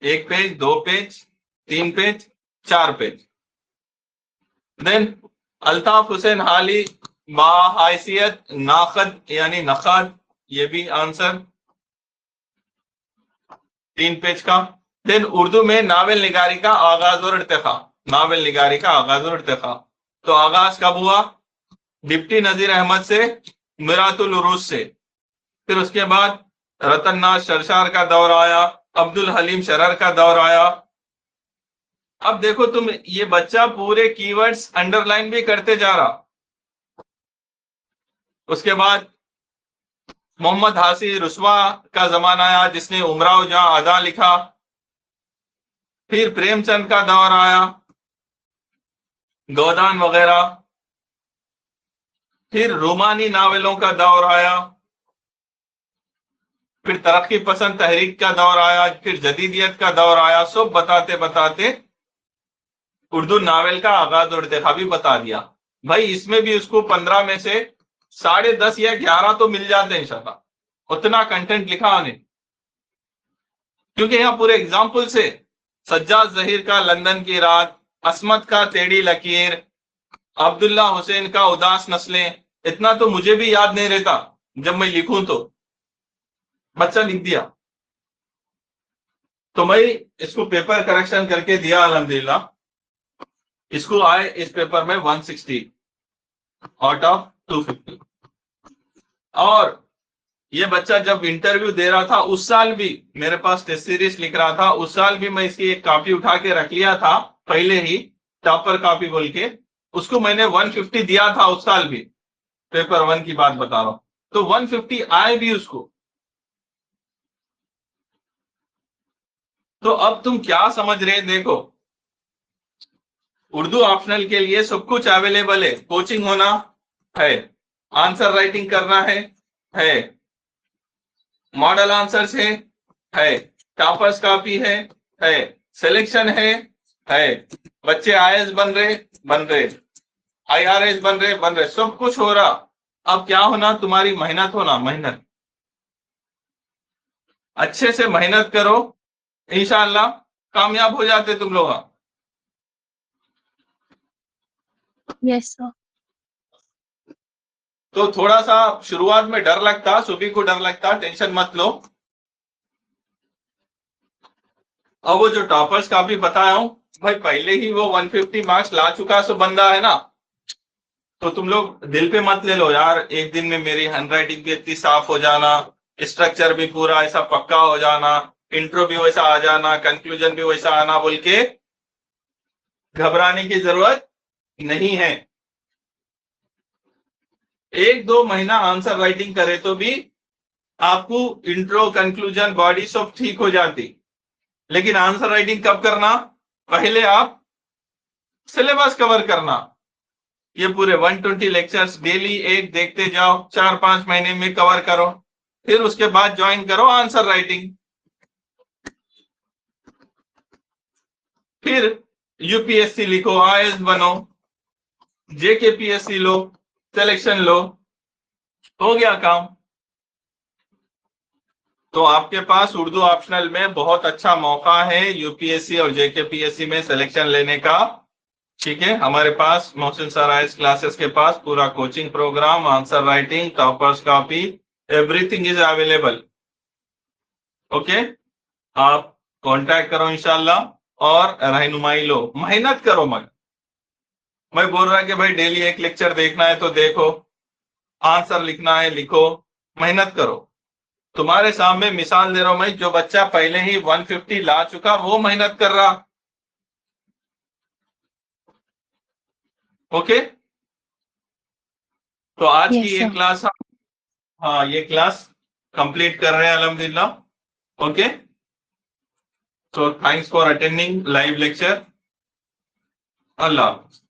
1 page, 2 page, 3 page, 4 page. Then Altaf Hussain Hali बाहैसियत नाखद यानी नखद, ये भी आंसर 3 पेज का। देन उर्दू में नावल निगारी का आगाज और इर्तिका, नावल निगारी का आगाज और इर्तिका, तो आगाज कब हुआ, डिप्टी नजीर अहमद से, मिरातुल उरूस से, फिर उसके बाद रतन नाज शरशार का दौर आया, अब्दुल हलीम शरर का दौर आया। अब देखो तुम, ये बच्चा पूरे कीवर्ड्स अंडरलाइन भी करते जा रहा। उसके बाद मोहम्मद हासी रुस्वा का जमाना आया, जिसने उमराव जहां अदा लिखा, फिर प्रेमचंद का दौर आया, गोदान वगैरह, फिर रोमानी नावलों का दौर आया, फिर तरक्की पसंद तहरीक का दौर आया, फिर जदीदियत का दौर आया। सब बताते बताते उर्दू नावल का आगाज और इर्तिका भी बता दिया। भाई इसमें भी उसको 15 में से 10.5 या 11 तो मिल जाते हैं इंशाल्लाह, उतना कंटेंट लिखा उन्हें, क्योंकि यहाँ पूरे एग्जाम्पल से सज्जाद जहीर का लंदन की रात, असमत का टेढ़ी लकीर, अब्दुल्ला हुसैन का उदास नस्लें, इतना तो मुझे भी याद नहीं रहता, जब मैं लिखूं तो बच्चा लिख दिया। तो मैं इसको पेपर करेक्शन करके दिया अल्हम्दुलिल्लाह, इसको आए इस पेपर में 160 आउट ऑफ 250। और ये बच्चा जब इंटरव्यू दे रहा था उस साल भी मेरे पास टेस्ट सीरीज लिख रहा था, उस साल भी मैं इसकी एक कॉपी उठा के रख लिया था पहले ही, टॉपर कॉपी बोल के, उसको मैंने 150 दिया था उस साल भी, पेपर 1 की बात बता रहा हूं। तो 150 आए भी उसको। तो अब तुम क्या समझ रहे, देखो उर्दू ऑप्शनल के लिए सब कुछ अवेलेबल है, कोचिंग होना है, आंसर राइटिंग करना है, मॉडल आंसर्स है, टॉपर्स कॉपी है, सिलेक्शन है, बच्चे आईएएस बन रहे, आईआरएस बन रहे, सब कुछ हो रहा। अब क्या होना, तुम्हारी मेहनत होना, मेहनत। अच्छे से मेहनत करो, इंशाल्लाह कामयाब हो जाते तुम लोग। Yes sir. तो थोड़ा सा शुरुआत में डर लगता, सभी को डर लगता, टेंशन मत लो। अब वो जो टॉपर्स का भी बताया हूं भाई, पहले ही वो 150 मार्क्स ला चुका सो बंदा है ना, तो तुम लोग दिल पे मत ले लो यार, एक दिन में मेरी हैंडराइटिंग भी इतनी साफ हो जाना, स्ट्रक्चर भी पूरा ऐसा पक्का हो जाना, इंट्रो भी वैसा आ जाना, कंक्लूजन भी वैसा आना, बोल के घबराने की जरूरत नहीं है। 1-2 महीना आंसर राइटिंग करे तो भी आपको इंट्रो, कंक्लूजन, बॉडी सब ठीक हो जाती। लेकिन आंसर राइटिंग कब करना? पहले आप सिलेबस कवर करना, ये पूरे 120 लेक्चर्स डेली एक देखते जाओ, 4-5 महीने में कवर करो, फिर उसके बाद ज्वाइन करो आंसर राइटिंग। फिर यूपीएससी लिखो, आईएएस बनो, जेकेपीएससी लो, सिलेक्शन लो, हो गया काम। तो आपके पास उर्दू ऑप्शनल में बहुत अच्छा मौका है यूपीएससी और जेकेपीएससी में सिलेक्शन लेने का। ठीक है, हमारे पास मोहसिन सर आईएएस क्लासेस के पास पूरा coaching program, answer writing, toppers copy, everything is available. Okay, आप कांटेक्ट करो इंशाल्लाह और रहनुमाई लो, मेहनत करो। मगर मैं बोल रहा कि भाई डेली एक लेक्चर देखना है तो देखो, आंसर लिखना है लिखो, मेहनत करो। तुम्हारे सामने मिसाल दे रहा हूं मैं, जो बच्चा पहले ही 150 ला चुका वो मेहनत कर रहा। ओके, तो आज की यस ये सर। क्लास, हाँ ये क्लास कंप्लीट कर रहे हैं अल्हम्दुलिल्लाह। Okay, so thanks for attending live lecture. Allah Hafiz.